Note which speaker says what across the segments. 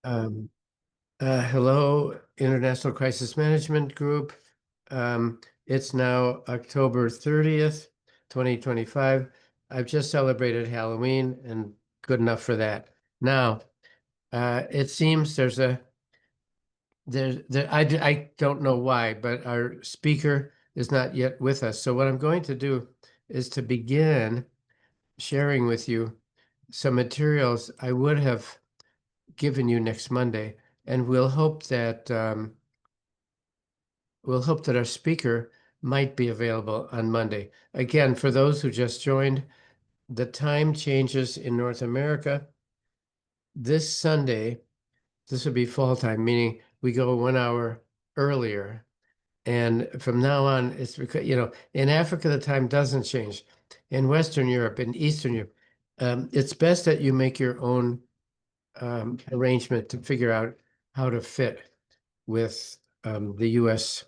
Speaker 1: Um, Hello, International Crisis Management Group. It's now October 30th, 2025. I've just celebrated Halloween and good enough for that. Now, it seems I don't know why, but our speaker is not yet with us. So what I'm going to do is to begin sharing with you some materials I would have given you next Monday, and we'll hope that our speaker might be available on Monday. Again, for those who just joined, the time changes in North America. This Sunday, this will be fall time, meaning we go 1 hour earlier. And from now on, it's because, in Africa, the time doesn't change. In Western Europe, in Eastern Europe, it's best that you make your own arrangement to figure out how to fit with the US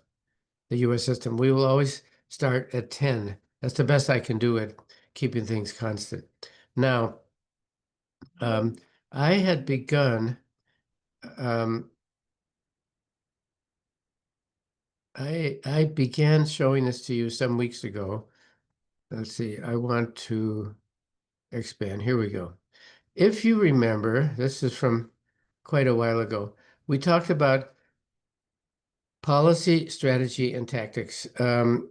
Speaker 1: system. We will always start at 10. That's the best I can do at keeping things constant. Now, um, I had begun, um, I began showing this to you some weeks ago. Let's see, I want to expand. Here we go. If you remember, this is from quite a while ago. We talked about policy, strategy, and tactics. And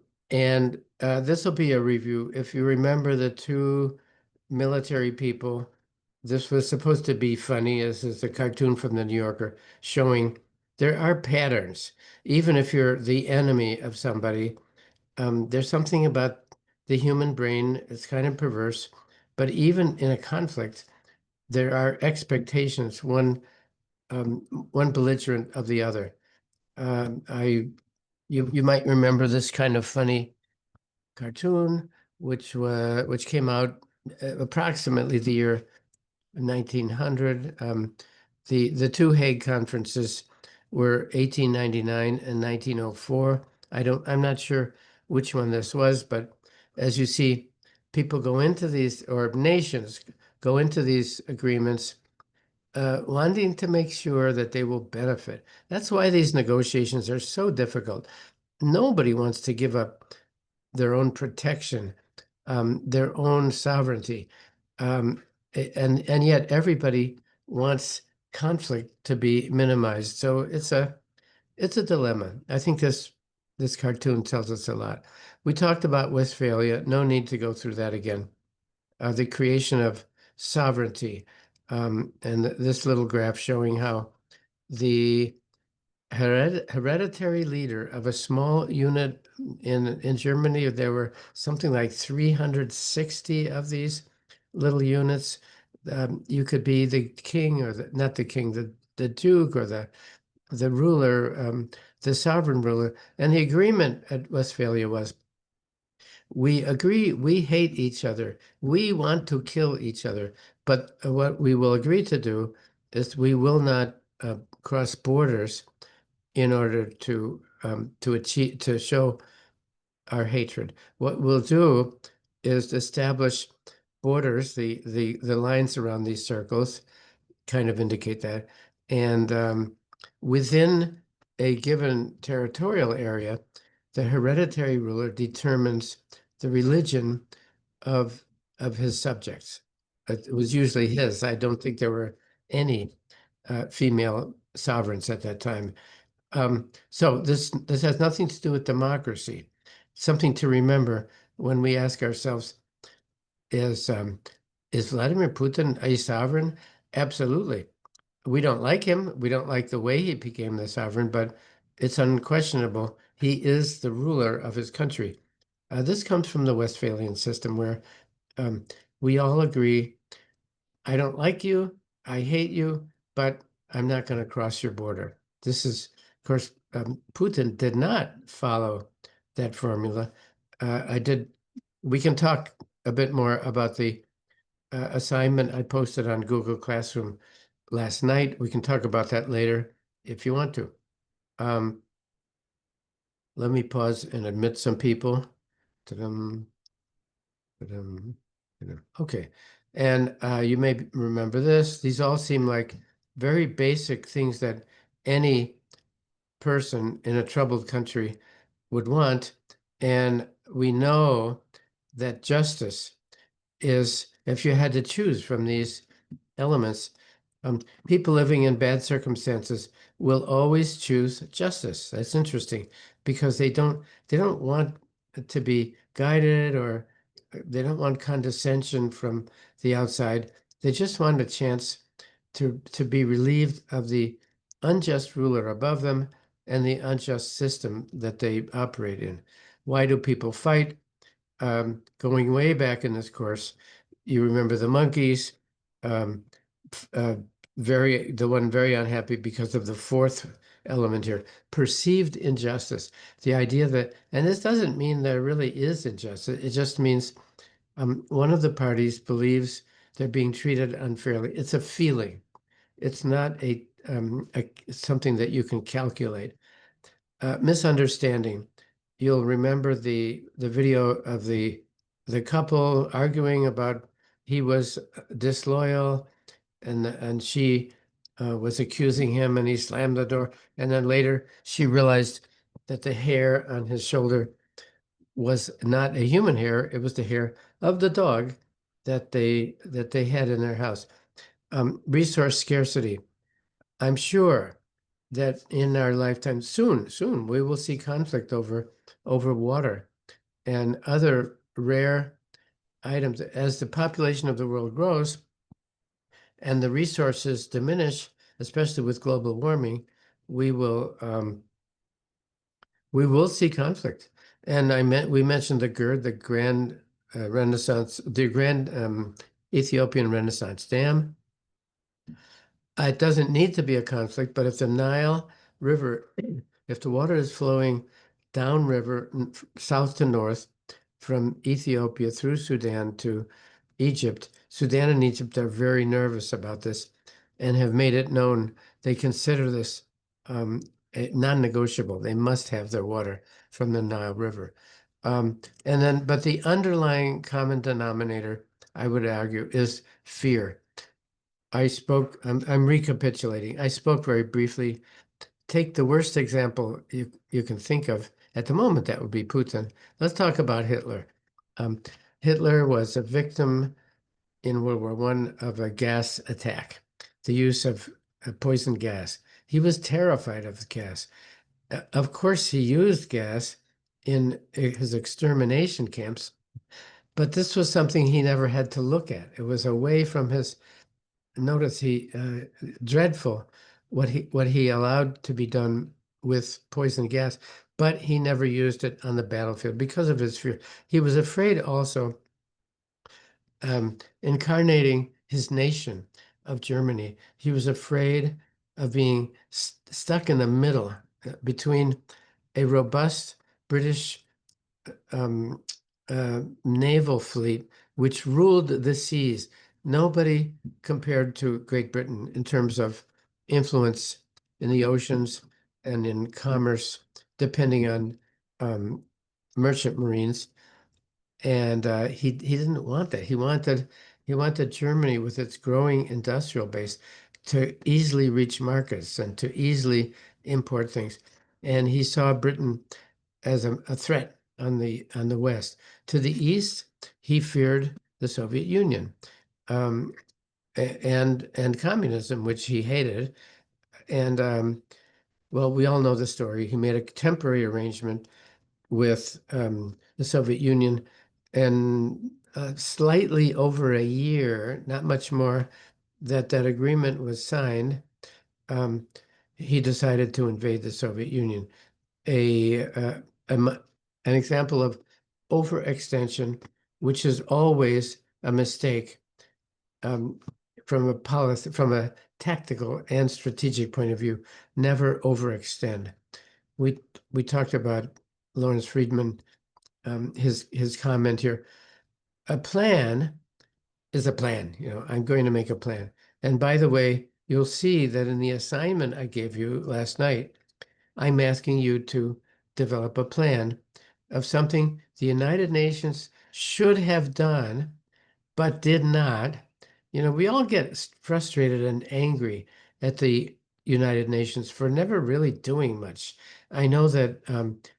Speaker 1: this will be a review. If you remember the two military people, this was supposed to be funny. This is a cartoon from the New Yorker showing there are patterns. Even if you're the enemy of somebody, there's something about the human brain. It's kind of perverse. But even in a conflict, there are expectations, one belligerent of the other. I you might remember this kind of funny cartoon, which came out approximately the year 1900. The two Hague conferences were 1899 and 1904. I'm not sure which one this was, but as you see, people go into these, or nations go into these agreements wanting to make sure that they will benefit. That's why these negotiations are so difficult. Nobody wants to give up their own protection, their own sovereignty, um, and yet everybody wants conflict to be minimized. So it's a dilemma. I think this cartoon tells us a lot. We talked about Westphalia. No need to go through that again. The creation of sovereignty, and this little graph showing how the hereditary leader of a small unit in Germany. There were something like 360 of these little units. You could be the king, or not the king, the duke, or the ruler, the sovereign ruler. And the agreement at Westphalia was, we agree, we hate each other, we want to kill each other, but what we will agree to do is we will not cross borders in order to show our hatred. What we'll do is establish borders. The lines around these circles kind of indicate that, and within a given territorial area, the hereditary ruler determines the religion of of his subjects. It was usually his. I don't think there were any female sovereigns at that time. So this has nothing to do with democracy. Something to remember when we ask ourselves, is um, is Vladimir Putin a sovereign? Absolutely. We don't like him. We don't like the way he became the sovereign, but it's unquestionable. He is the ruler of his country. This comes from the Westphalian system where um, we all agree, I don't like you, I hate you, but I'm not going to cross your border. This is, of course, Putin did not follow that formula. I did. We can talk a bit more about the assignment I posted on Google Classroom last night. We can talk about that later if you want to. Um, Let me pause and admit some people. Ta-dum, ta-dum, ta-dum. Okay. And you may remember this. These all seem like very basic things that any person in a troubled country would want. And we know that justice is, if you had to choose from these elements, people living in bad circumstances will always choose justice. That's interesting because they don't want to be guided, or they don't want condescension from the outside. They just want a chance to be relieved of the unjust ruler above them and the unjust system that they operate in. Why do people fight? Going way back in this course, you remember the monkeys, um, uh, the one very unhappy because of the fourth element here, perceived injustice. The idea that, and this doesn't mean there really is injustice. It just means one of the parties believes they're being treated unfairly. It's a feeling. It's not something that you can calculate. Misunderstanding. You'll remember the video of the couple arguing about he was disloyal, and she was accusing him, and he slammed the door. And then later she realized that the hair on his shoulder was not a human hair; it was the hair of the dog that they had in their house. Resource scarcity. I'm sure that in our lifetime, soon, we will see conflict over water and other rare items. As the population of the world grows and the resources diminish, especially with global warming, we will um, we will see conflict. And we mentioned the Grand Renaissance, the Grand Ethiopian Renaissance Dam. It doesn't need to be a conflict, but if the Nile River, if the water is flowing downriver, south to north, from Ethiopia through Sudan to Egypt, Sudan and Egypt are very nervous about this and have made it known they consider this um, non-negotiable. They must have their water from the Nile River. But the underlying common denominator, I would argue, is fear. I'm recapitulating. I spoke very briefly. Take the worst example you can think of at the moment, that would be Putin. Let's talk about Hitler. Um, Hitler was a victim in World War I of a gas attack, the use of poison gas. He was terrified of the gas. Of course, he used gas in his extermination camps, but this was something he never had to look at. It was away from his notice. He dreadful what he allowed to be done with poison gas, but he never used it on the battlefield because of his fear. He was afraid also, incarnating his nation of Germany. He was afraid of being stuck in the middle between a robust British um, naval fleet, which ruled the seas. Nobody compared to Great Britain in terms of influence in the oceans and in commerce, depending on um, merchant marines. And he didn't want that. He wanted Germany with its growing industrial base to easily reach markets and to easily import things. And he saw Britain as a threat on the west. To the east, he feared the Soviet Union, um, and communism, which he hated. And well, we all know the story. He made a temporary arrangement with the Soviet Union, and slightly over a year, not much more, that agreement was signed. Um, he decided to invade the Soviet Union. a, uh, an example of overextension, which is always a mistake, um, from a tactical and strategic point of view. Never overextend. We we talked about Lawrence Friedman, his comment here. A plan is a plan. I'm going to make a plan. And by the way, you'll see that in the assignment I gave you last night, I'm asking you to develop a plan of something the United Nations should have done, but did not. We all get frustrated and angry at the United Nations for never really doing much. I know that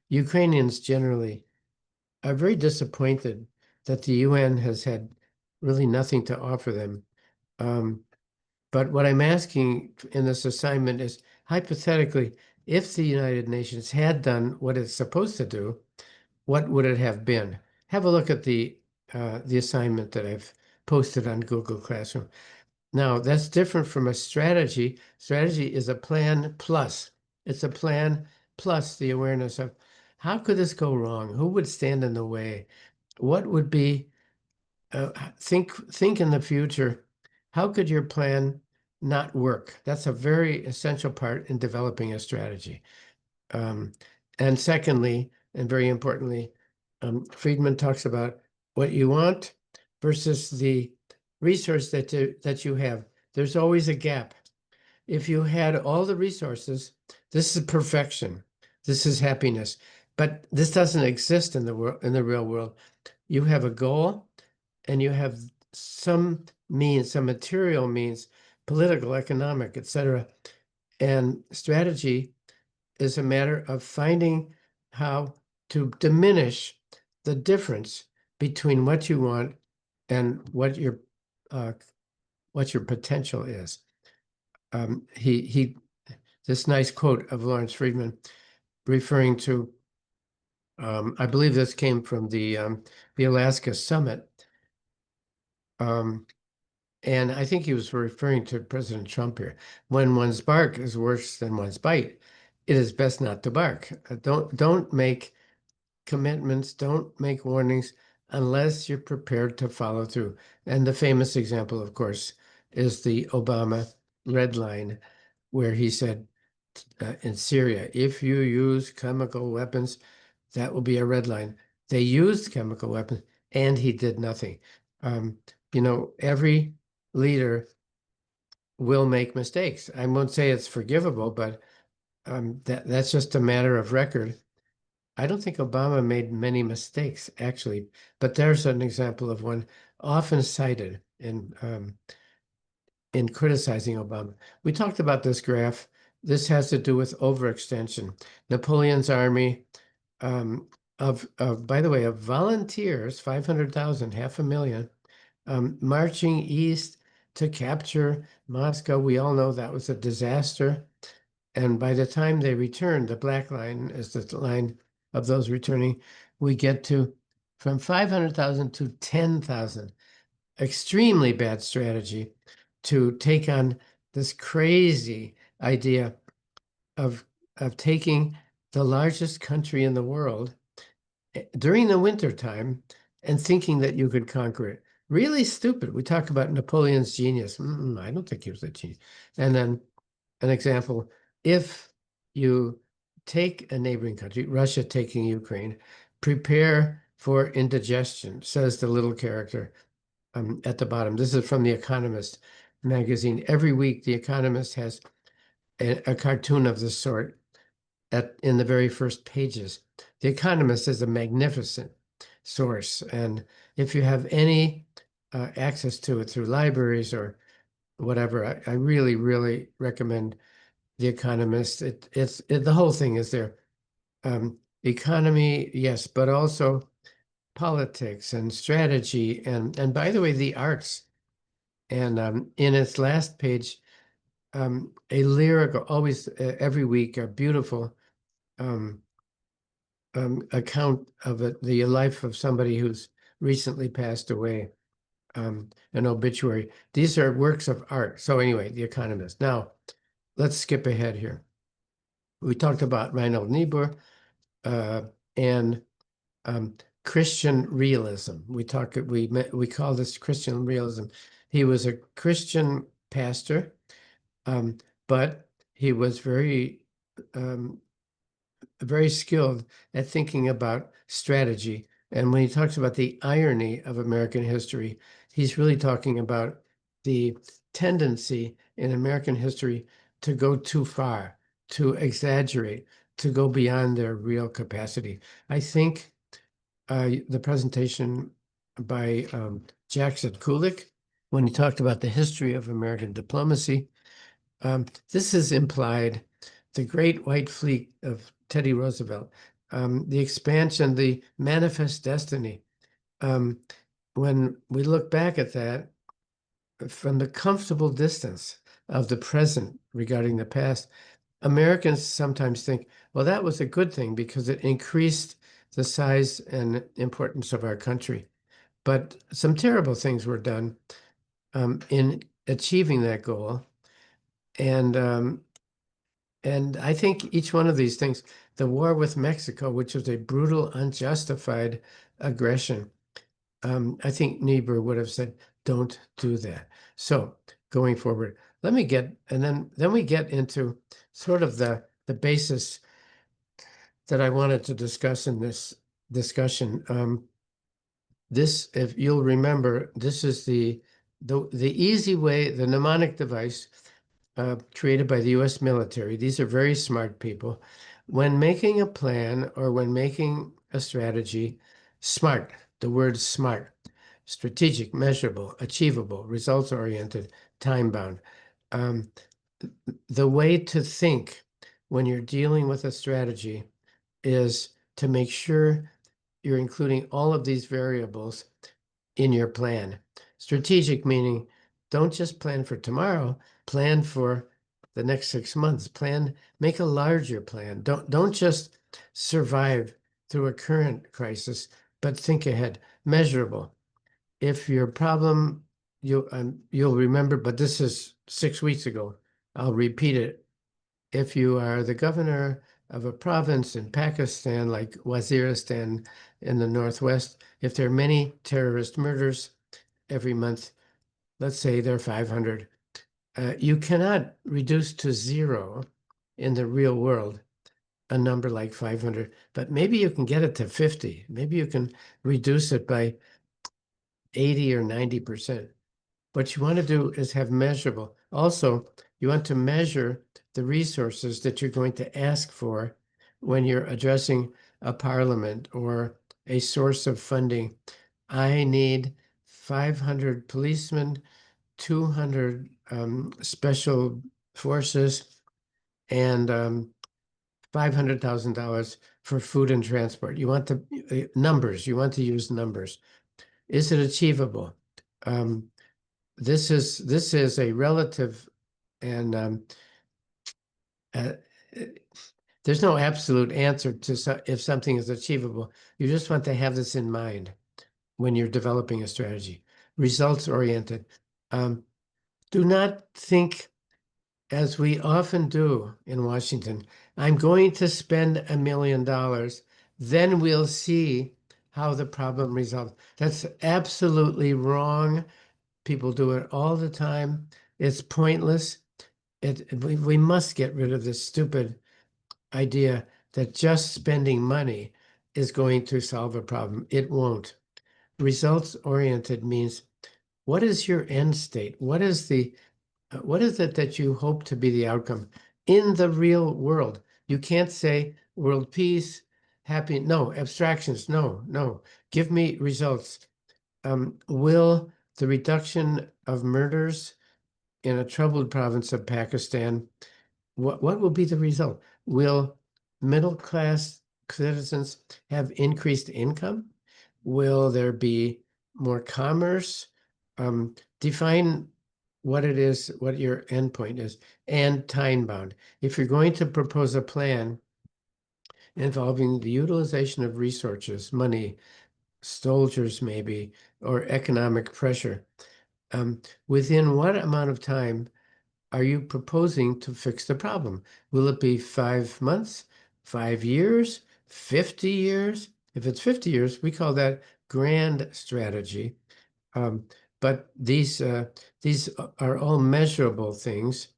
Speaker 1: Ukrainians generally are very disappointed that the UN has had really nothing to offer them. Um, but what I'm asking in this assignment is hypothetically, if the United Nations had done what it's supposed to do, what would it have been? Have a look at the assignment that I've posted on Google Classroom. Now, that's different from a strategy. Strategy is a plan plus. It's a plan plus the awareness of how could this go wrong? Who would stand in the way? What would be think in the future, how could your plan not work? That's a very essential part in developing a strategy. Um, and secondly, and very importantly, Friedman talks about what you want versus the resource that you have. There's always a gap. If you had all the resources, this is perfection. This is happiness. But this doesn't exist in the world, in the real world. You have a goal and you have some means, some material means, political, economic, etc. And strategy is a matter of finding how to diminish the difference between what you want and uh, what your potential is. He this nice quote of Lawrence Friedman referring to I believe this came from the Alaska summit. Um, And I think he was referring to President Trump here. When one's bark is worse than one's bite, it is best not to bark. Don't make commitments, don't make warnings unless you're prepared to follow through. And the famous example, of course, is the Obama red line, where he said in Syria, if you use chemical weapons, that will be a red line. They used chemical weapons and he did nothing. Um, every leader will make mistakes. I won't say it's forgivable, but that's just a matter of record. I don't think Obama made many mistakes, actually, but there's an example of one often cited in criticizing Obama. We talked about this graph. This has to do with overextension. Napoleon's army by the way, of volunteers, 500,000, 500,000, marching east to capture Moscow. We all know that was a disaster. And by the time they returned, the black line is the line of those returning, we get to from 500,000 to 10,000. Extremely bad strategy to take on this crazy idea of taking the largest country in the world during the winter time and thinking that you could conquer it. Really stupid. We talk about Napoleon's genius. I don't think he was a genius. And then an example, if you take a neighboring country, Russia taking Ukraine, prepare for indigestion, says the little character at the bottom. This is from The Economist magazine. Every week, The Economist has a cartoon of this sort in the very first pages. The Economist is a magnificent source, and if you have any access to it through libraries or whatever, I really, really recommend The Economist. The whole thing is there. Economy, yes, but also politics and strategy, and by the way, the arts. And in its last page, a lyrical, always every week, a beautiful um, account of the life of somebody who's recently passed away, an obituary. These are works of art. So anyway, The Economist. Now, let's skip ahead here. We talked about Reinhold Niebuhr uh, and Christian realism. We call this Christian realism. He was a Christian pastor, but he was um, very skilled at thinking about strategy. And when he talks about the irony of American history, he's really talking about the tendency in American history to go too far, to exaggerate, to go beyond their real capacity. I think the presentation by Jackson Kulik, when he talked about the history of American diplomacy, This is implied. The Great White Fleet of Teddy Roosevelt, the expansion, the manifest destiny. Um, when we look back at that from the comfortable distance of the present regarding the past, Americans sometimes think, well, that was a good thing because it increased the size and importance of our country. But some terrible things were done in achieving that goal. And and I think each one of these things, the war with Mexico, which was a brutal, unjustified aggression, I think Niebuhr would have said, don't do that. So going forward, let me get, and then we get into sort of the basis that I wanted to discuss in this discussion. This, if you'll remember, this is the easy way, the mnemonic device created by the U.S. military. These are very smart people. When making a plan or when making a strategy, SMART, the word SMART, strategic, measurable, achievable, results oriented, time bound. Um, the way to think when you're dealing with a strategy is to make sure you're including all of these variables in your plan. Strategic meaning don't just plan for tomorrow, plan for the next 6 months. Plan, make a larger plan. Don't just survive through a current crisis, but think ahead. Measurable. If your problem, you'll remember, but this is 6 weeks ago. I'll repeat it. If you are the governor of a province in Pakistan, like Waziristan in the Northwest, if there are many terrorist murders every month, let's say there are 500, you cannot reduce to zero in the real world a number like 500, but maybe you can get it to 50. Maybe you can reduce it by 80 or 90%. What you want to do is have measurable. Also, you want to measure the resources that you're going to ask for when you're addressing a parliament or a source of funding. I need 500 policemen, 200 special forces, and $500,000 for food and transport. You want the numbers. You want to use numbers. Is it achievable? Um, this is a relative, and uh, there's no absolute answer to if something is achievable. You just want to have this in mind when you're developing a strategy. Results oriented. Um, do not think, as we often do in Washington, I'm going to spend $1 million, then we'll see how the problem resolves. That's absolutely wrong. People do it all the time. It's pointless. We must get rid of this stupid idea that just spending money is going to solve a problem. It won't. Results oriented means what is your end state? What is it that you hope to be the outcome in the real world? You can't say world peace, happy. No, abstractions. No, no. Give me results. Will the reduction of murders in a troubled province of Pakistan, what will be the result? Will middle class citizens have increased income? Will there be more commerce? Define what it is, what your endpoint is, and time bound. If you're going to propose a plan involving the utilization of resources, money, soldiers maybe, or economic pressure, within what amount of time are you proposing to fix the problem? Will it be 5 months, 5 years, 50 years? If it's 50 years, we call that grand strategy. Um, but these are all measurable things,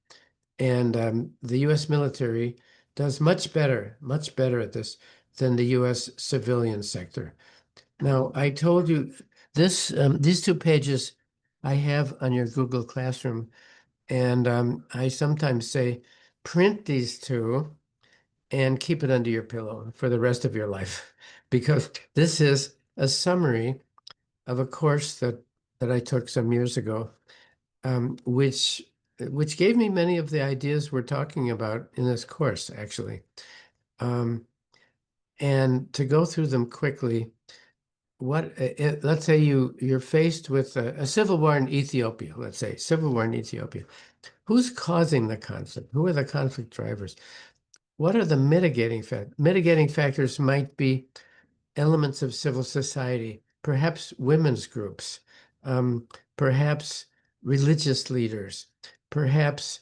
Speaker 1: and the U.S. military does much better at this than the U.S. civilian sector. Now, I told you these 2 pages I have on your Google Classroom, and I sometimes say, print these two and keep it under your pillow for the rest of your life, because this is a summary of a course that I took some years ago, which which gave me many of the ideas we're talking about in this course, actually. Um, and to go through them quickly, let's say you're faced with a civil war in Ethiopia, let's say, civil war in Ethiopia. Who's causing the conflict? Who are the conflict drivers? What are the mitigating factors? Mitigating factors might be elements of civil society, perhaps women's groups, um, perhaps religious leaders, perhaps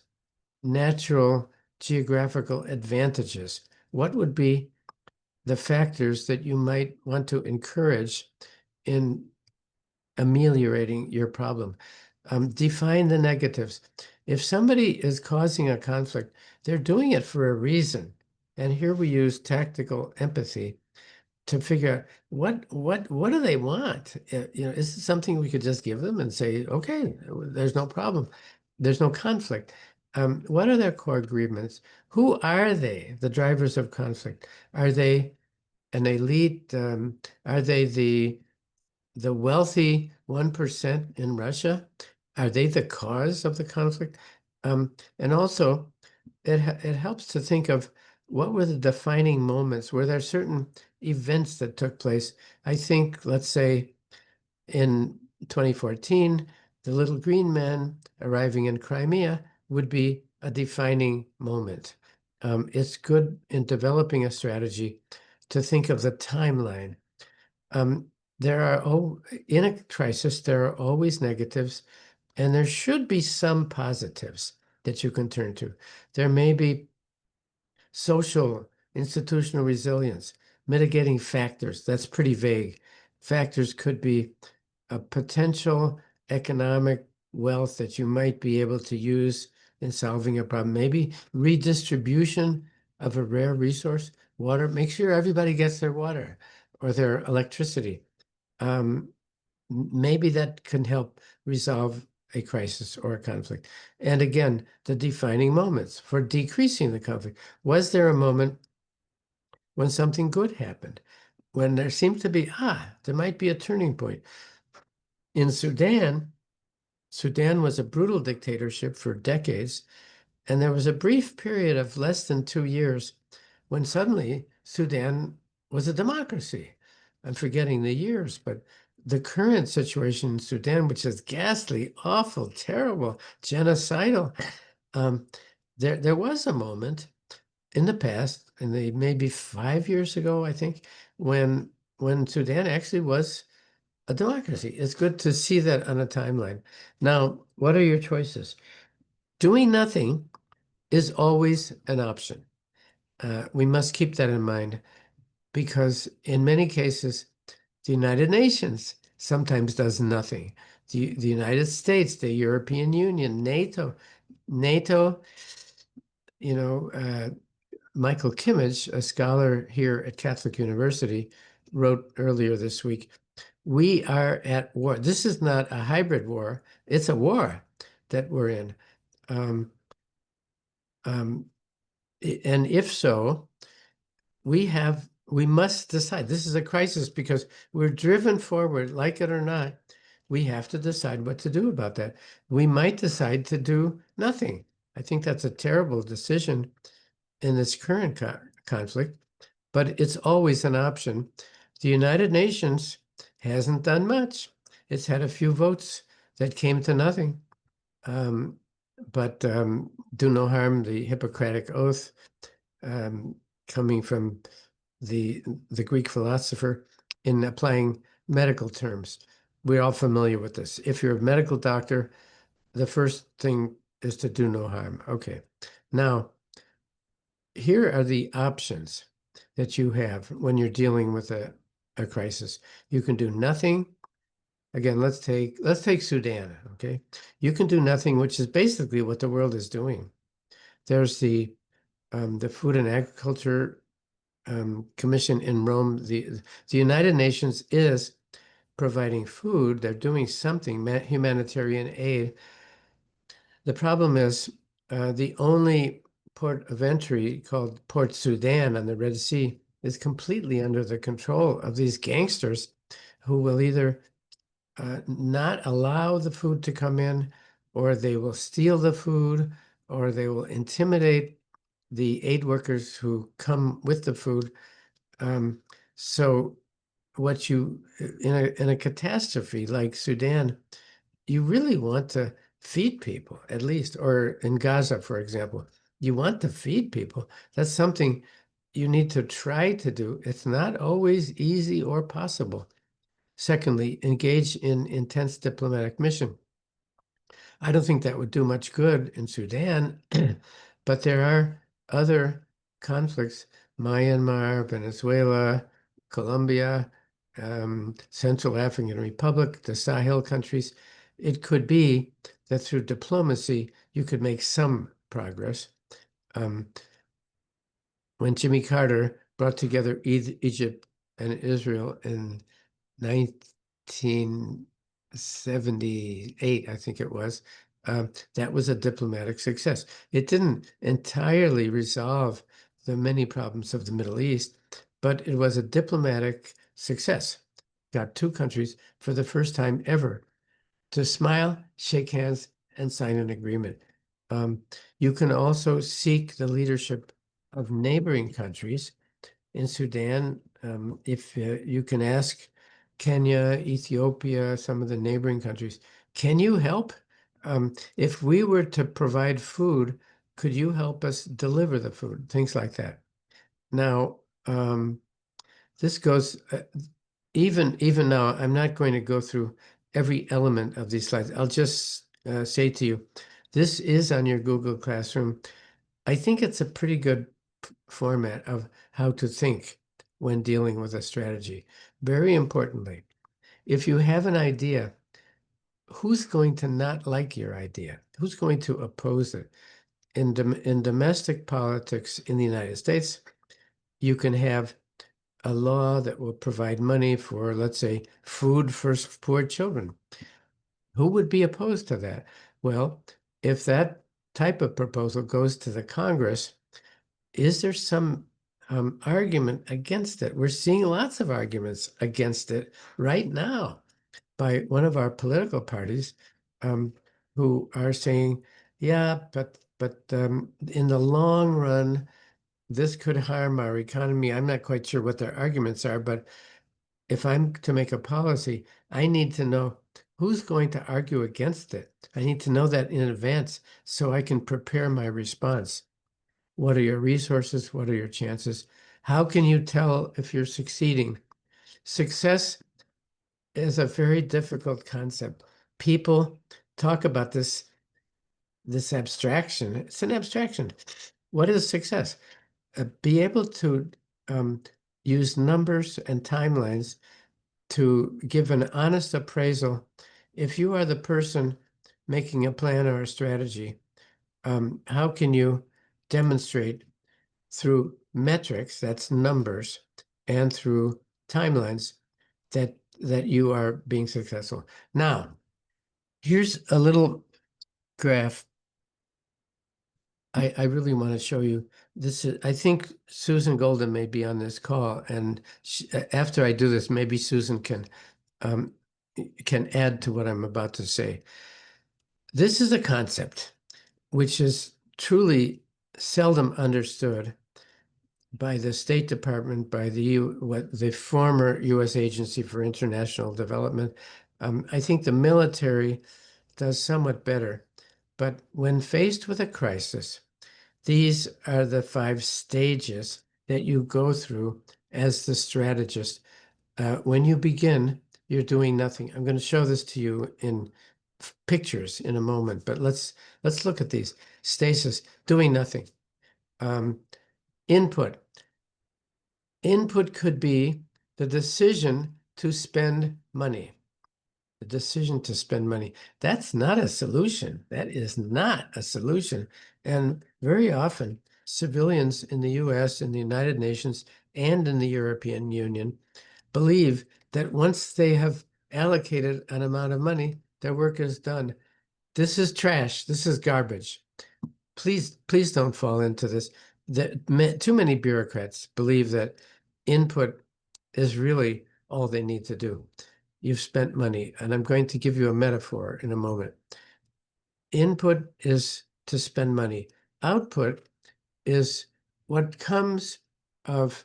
Speaker 1: natural geographical advantages. What would be the factors that you might want to encourage in ameliorating your problem? Define the negatives. If somebody is causing a conflict, they're doing it for a reason. And here we use tactical empathy to figure out what do they want? Is it something we could just give them and say, okay, there's no problem, there's no conflict. What are their core agreements? Who are they, the drivers of conflict? Are they an elite? Are they the wealthy 1% in Russia? Are they the cause of the conflict? And also, it helps to think of what were the defining moments. Were there certain events that took place? I think, let's say, in 2014, the little green man arriving in Crimea would be a defining moment. It's good in developing a strategy to think of the timeline. Um, in a crisis, there are always negatives, and there should be some positives that you can turn to. There may be social, institutional resilience, mitigating factors. That's pretty vague. Factors could be a potential economic wealth that you might be able to use in solving a problem. Maybe redistribution of a rare resource, water. Make sure everybody gets their water or their electricity. Um, Maybe that can help resolve a crisis or a conflict. And again, the defining moments for decreasing the conflict. Was there a moment when something good happened? When there seemed to be, there might be a turning point. In Sudan, Sudan was a brutal dictatorship for decades, and there was a brief period of less than 2 years when suddenly Sudan was a democracy. I'm forgetting the years, but the current situation in Sudan, which is ghastly, awful, terrible, genocidal, um, there was a moment in the past, and maybe 5 years ago, I think, when Sudan actually was a democracy. It's good to see that on a timeline. Now, what are your choices? Doing nothing is always an option. We must keep that in mind because in many cases, the United Nations sometimes does nothing. The United States, the European Union, NATO, you know, Michael Kimmage, a scholar here at Catholic University, wrote earlier this week, we are at war. This is not a hybrid war. It's a war that we're in. Um, um, and if so, we must decide. This is a crisis because we're driven forward, like it or not. We have to decide what to do about that. We might decide to do nothing. I think that's a terrible decision in this current conflict, but it's always an option. The United Nations hasn't done much. It's had a few votes that came to nothing. Um, but do no harm, the Hippocratic Oath, um, coming from the Greek philosopher in applying medical terms. We're all familiar with this. If you're a medical doctor, the first thing is to do no harm. Okay. Now, here are the options that you have when you're dealing with a crisis. You can do nothing. Again, let's take Sudan, okay? You can do nothing, which is basically what the world is doing. There's the Food and Agriculture Commission in Rome. The United Nations is providing food. They're doing something, humanitarian aid. The problem is the only port of entry called Port Sudan on the Red Sea is completely under the control of these gangsters who will either not allow the food to come in or they will steal the food, or they will intimidate the aid workers who come with the food. Um, so what you in a catastrophe like Sudan, you really want to feed people at least, or in Gaza, for example, you want to feed people. That's something you need to try to do. It's not always easy or possible. Secondly, engage in intense diplomatic mission. I don't think that would do much good in Sudan, but there are other conflicts, Myanmar, Venezuela, Colombia, Central African Republic, the Sahel countries. It could be that through diplomacy, you could make some progress. Um, when Jimmy Carter brought together Egypt and Israel in 1978, I think it was, that was a diplomatic success. It didn't entirely resolve the many problems of the Middle East, but it was a diplomatic success. Got two countries for the first time ever to smile, shake hands, and sign an agreement. Um, you can also seek the leadership of neighboring countries. In Sudan, if you can ask Kenya, Ethiopia, some of the neighboring countries, can you help? If we were to provide food, could you help us deliver the food? Things like that. Now, this goes even now. I'm not going to go through every element of these slides. I'll just say to you, this is on your Google Classroom. I think it's a pretty good format of how to think when dealing with a strategy. Very importantly, if you have an idea, who's going to not like your idea? Who's going to oppose it? In domestic politics in the United States, you can have a law that will provide money for, let's say, food for poor children. Who would be opposed to that? Well, if that type of proposal goes to the Congress, is there some argument against it? We're seeing lots of arguments against it right now by one of our political parties um, who are saying, yeah, but in the long run, this could harm our economy. I'm not quite sure what their arguments are, but if I'm to make a policy, I need to know who's going to argue against it. I need to know that in advance so I can prepare my response. What are your resources? What are your chances? How can you tell if you're succeeding? Success is a very difficult concept. People talk about this abstraction. It's an abstraction. What is success? Be able to use numbers and timelines to give an honest appraisal. If you are the person making a plan or a strategy, how can you demonstrate through metrics, that's numbers, and through timelines that you are being successful. Now, here's a little graph I really want to show you. This is, I think Susan Golden may be on this call, and after I do this, maybe Susan um, can add to what I'm about to say. This is a concept which is truly seldom understood by the State Department, by the former U.S. Agency for International Development. I think the military does somewhat better. But when faced with a crisis, these are the 5 stages that you go through as the strategist. When you begin, you're doing nothing. I'm going to show this to you in pictures in a moment, but let's look at these. Stasis, doing nothing. Um, Input. Input could be the decision to spend money. The decision to spend money. That's not a solution. That is not a solution. And very often, civilians in the US, in the United Nations, and in the European Union believe that once they have allocated an amount of money, their work is done. This is trash. This is garbage. Please don't fall into this. Too many bureaucrats believe that input is really all they need to do. You've spent money, and I'm going to give you a metaphor in a moment. Input is to spend money. Output is what comes of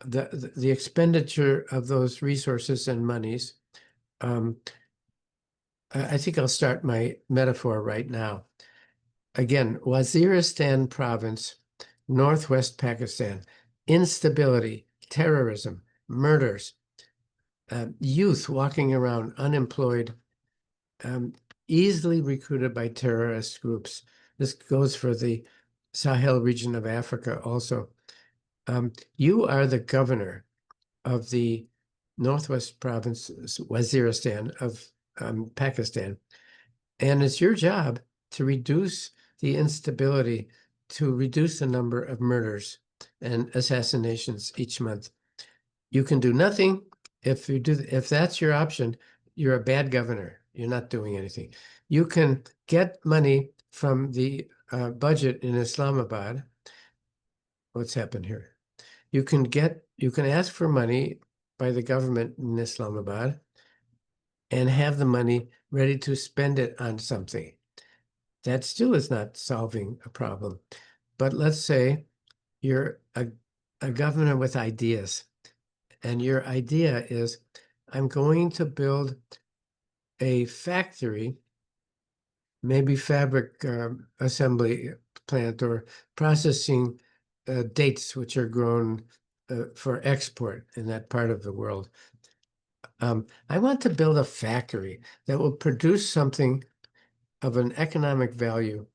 Speaker 1: the expenditure of those resources and monies. Um, I think I'll start my metaphor right now. Again, Waziristan province, northwest Pakistan, instability, terrorism, murders, youth walking around unemployed, um, easily recruited by terrorist groups. This goes for the Sahel region of Africa also. You are the governor of the northwest province, Waziristan of Pakistan, and it's your job to reduce the instability, to reduce the number of murders and assassinations each month. You can do nothing. If that's your option, you're a bad governor. You're not doing anything. You can get money from the budget in Islamabad. What's happened here? You can ask for money by the government in Islamabad and have the money ready to spend it on something. That still is not solving a problem. But let's say you're a governor with ideas, and your idea is, I'm going to build a factory, maybe fabric assembly plant or processing dates, which are grown for export in that part of the world. I want to build a factory that will produce something of an economic value.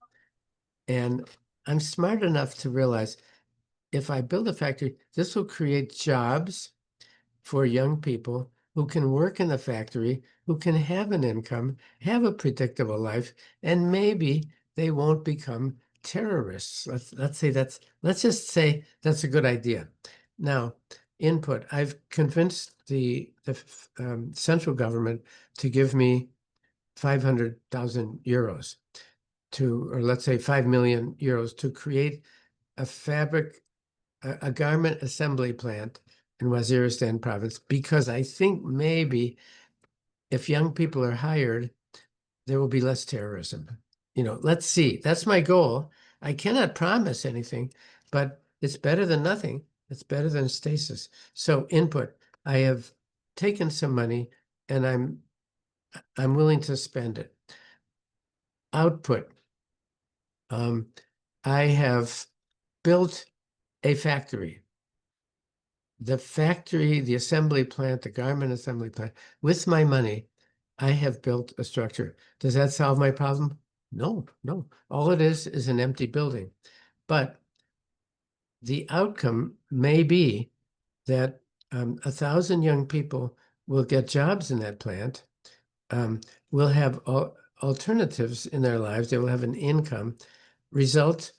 Speaker 1: And I'm smart enough to realize if I build a factory, this will create jobs for young people who can work in the factory, who can have an income, have a predictable life, and maybe they won't become terrorists. Let's just say that's a good idea. Now, input. I've convinced the central government to give me 500,000 euros to, or let's say 5 million euros to create a a garment assembly plant in Waziristan province, because I think maybe if young people are hired, there will be less terrorism. Let's see. That's my goal. I cannot promise anything, but it's better than nothing. It's better than stasis. So input, I have taken some money and I'm willing to spend it. Output, I have built a factory. The factory, the assembly plant, the garment assembly plant, with my money, I have built a structure. Does that solve my problem? No, no. All it is an empty building. But the outcome may be that 1,000 young people will get jobs in that plant, will have alternatives in their lives. They will have an income. Result,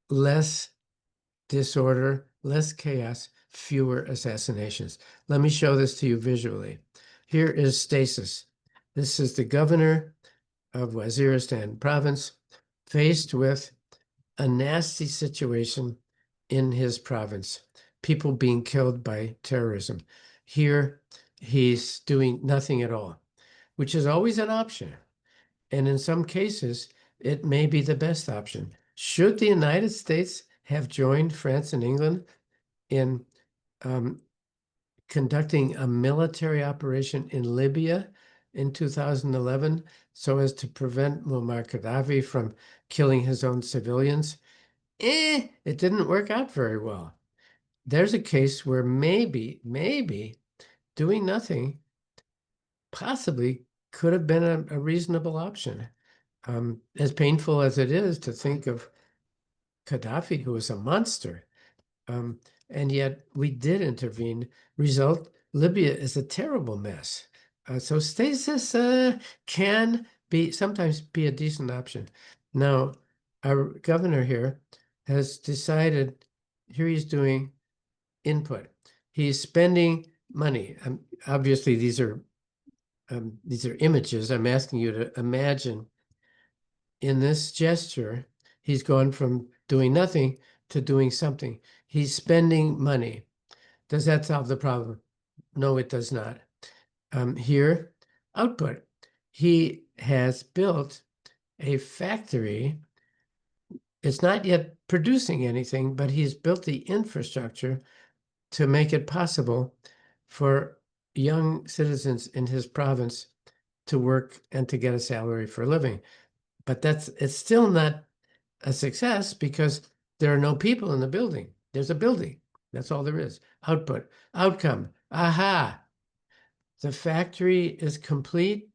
Speaker 1: less disorder, less chaos, fewer assassinations. Let me show this to you visually. Here is stasis. This is the governor of Waziristan province faced with a nasty situation in his province, people being killed by terrorism. Here, he's doing nothing at all, which is always an option. And in some cases, it may be the best option. Should the United States have joined France and England in um, conducting a military operation in Libya in 2011 so as to prevent Muammar Gaddafi from killing his own civilians? It didn't work out very well. There's a case where maybe doing nothing possibly could have been a reasonable option. As painful as it is to think of Gaddafi, who was a monster, um, and yet we did intervene. Result, Libya is a terrible mess. So stasis can sometimes be a decent option. Now, our governor here has decided, here he's doing input. He's spending money. Obviously, these are images. I'm asking you to imagine in this gesture, he's gone from doing nothing to doing something. He's spending money. Does that solve the problem? No, it does not. Here, output. He has built a factory. It's not yet producing anything, but he's built the infrastructure to make it possible for young citizens in his province to work and to get a salary for a living. But it's still not a success because there are no people in the building. There's a building. That's all there is. Output, outcome. Aha! The factory is complete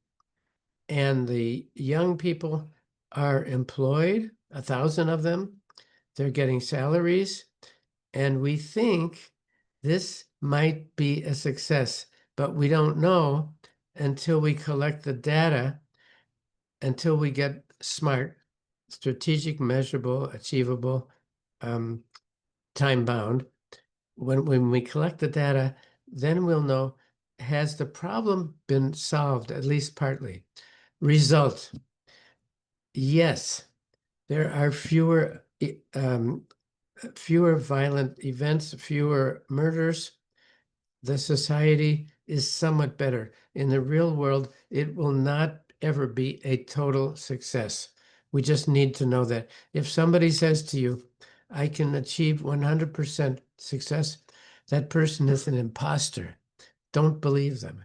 Speaker 1: and the young people are employed, 1,000 of them. They're getting salaries. And we think this might be a success, but we don't know until we collect the data, until we get smart, strategic, measurable, achievable, um, time bound. When we collect the data, then we'll know, has the problem been solved, at least partly? Result, yes, there are fewer violent events, fewer murders. The society is somewhat better. In the real world, it will not ever be a total success. We just need to know that. If somebody says to you, I can achieve 100% success, that person is an imposter. Don't believe them.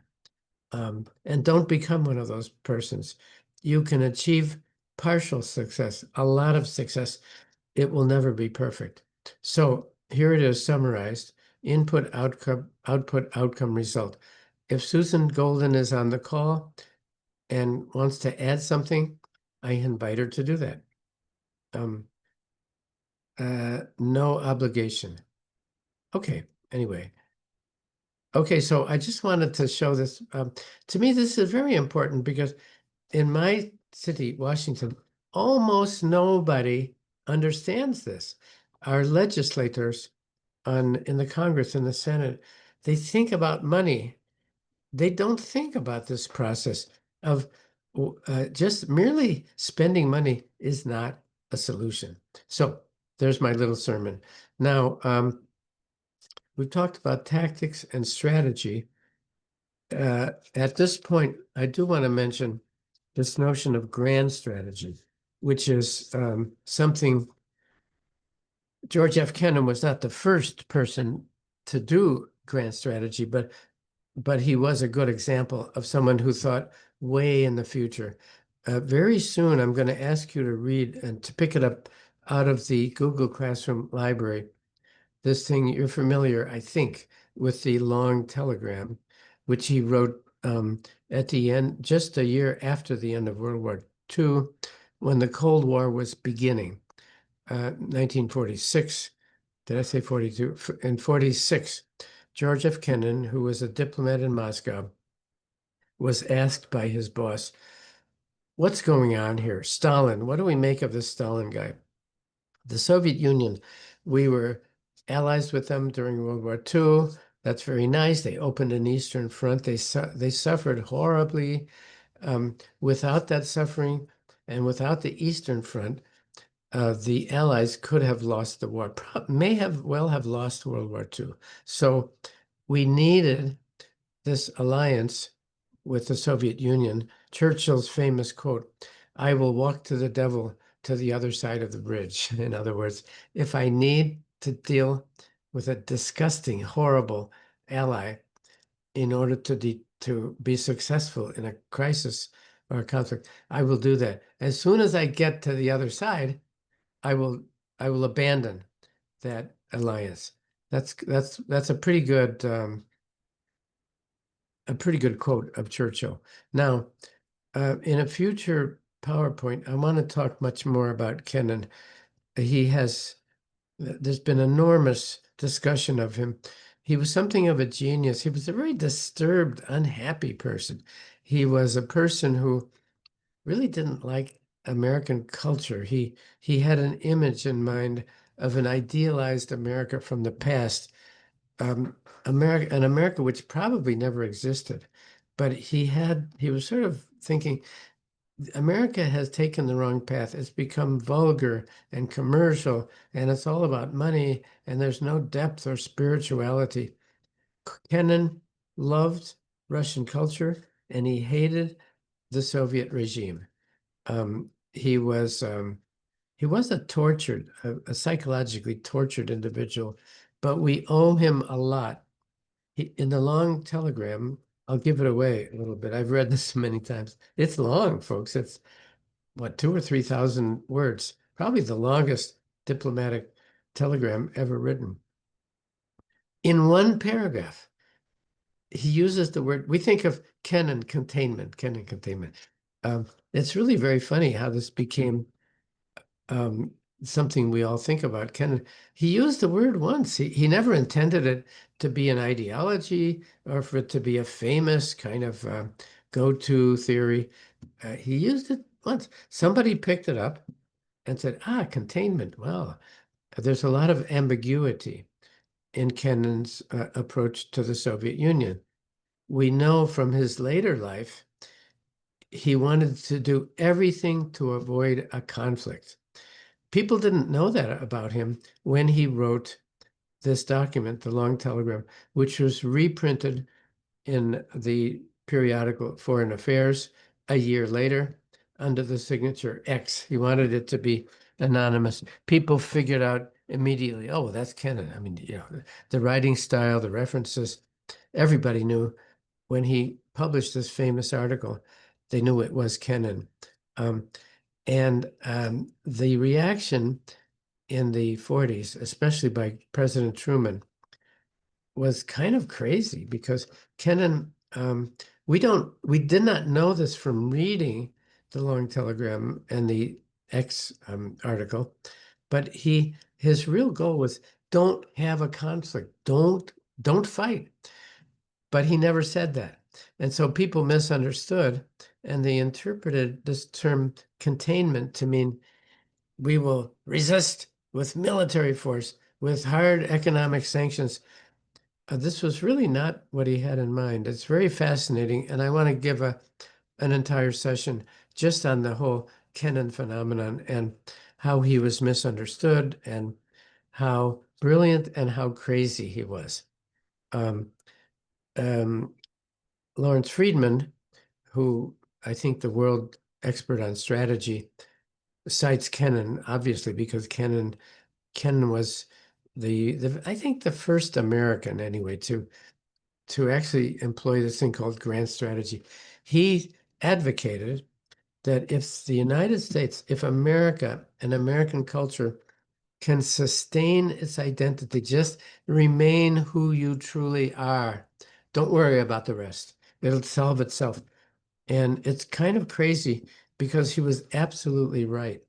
Speaker 1: And don't become one of those persons. You can achieve partial success, a lot of success. It will never be perfect. So here it is summarized: input, outcome, output, outcome, result. If Susan Golden is on the call and wants to add something, I invite her to do that. No obligation. Okay, anyway. Okay, so I just wanted to show this. To me, this is very important because in my city, Washington, almost nobody understands this. Our legislators in the Congress and the Senate, they think about money. They don't think about this process of just merely spending money is not a solution. So there's my little sermon. Now, we've talked about tactics and strategy. At this point, I do want to mention this notion of grand strategy, which is something George F. Kennan was not the first person to do grand strategy, but he was a good example of someone who thought way in the future. Very soon, I'm going to ask you to read and to pick it up out of the Google Classroom library. This thing, you're familiar, I think, with the long telegram, which he wrote at the end, just a year after the end of World War II, when the Cold War was beginning, 1946. Did I say 42? In 46, George F. Kennan, who was a diplomat in Moscow, was asked by his boss, what's going on here? Stalin, what do we make of this Stalin guy? The Soviet Union, we were allies with them during World War II. That's very nice. They opened an Eastern Front. They suffered horribly. Without that suffering and without the Eastern Front, the Allies could have lost the war, may have well have lost World War II. So we needed this alliance with the Soviet Union. Churchill's famous quote, I will walk to the devil to the other side of the bridge. In other words, if I need to deal with a disgusting, horrible ally in order to be successful in a crisis or a conflict, I will do that. As soon as I get to the other side, I will abandon that alliance. That's a pretty good quote of Churchill. Now, in a future PowerPoint, I want to talk much more about Kennan. There's been enormous discussion of him. He was something of a genius. He was a very disturbed, unhappy person. He was a person who really didn't like American culture. He had an image in mind of an idealized America from the past, an America which probably never existed. But he was sort of thinking, America has taken the wrong path. It's become vulgar and commercial, and it's all about money, and there's no depth or spirituality. Kennan loved Russian culture, and he hated the Soviet regime. he was he was a tortured, a psychologically tortured individual, but we owe him a lot. In the long telegram, I'll give it away a little bit. I've read this many times. It's long, folks. It's what, 2 or 3 thousand words, probably the longest diplomatic telegram ever written. In one paragraph, he uses the word, we think of Ken and containment. It's really very funny how this became um, something we all think about. He used the word once. He never intended it to be an ideology or for it to be a famous kind of go-to theory. He used it once. Somebody picked it up and said, containment. Well, there's a lot of ambiguity in Kennan's approach to the Soviet Union. We know from his later life, he wanted to do everything to avoid a conflict. People didn't know that about him when he wrote this document, the Long Telegram, which was reprinted in the periodical Foreign Affairs a year later under the signature X. He wanted it to be anonymous. People figured out immediately, oh, that's Kennan. I mean, the writing style, the references, everybody knew when he published this famous article, they knew it was Kennan. And the reaction in the 40s, especially by President Truman, was kind of crazy because Kennan, we did not know this from reading the Long Telegram and the X article, but his real goal was don't have a conflict, don't fight. But he never said that. And so people misunderstood and they interpreted this term containment to mean we will resist with military force, with hard economic sanctions. This was really not what he had in mind. It's very fascinating, and I want to give an entire session just on the whole Kennan phenomenon and how he was misunderstood and how brilliant and how crazy he was. Um, um, Lawrence Friedman, who I think the world expert on strategy, cites Kennan, obviously, because Kennan was the I think the first American anyway to actually employ this thing called grand strategy. He advocated that if the United States, if America and American culture can sustain its identity, just remain who you truly are. Don't worry about the rest. It'll solve itself. And it's kind of crazy because he was absolutely right.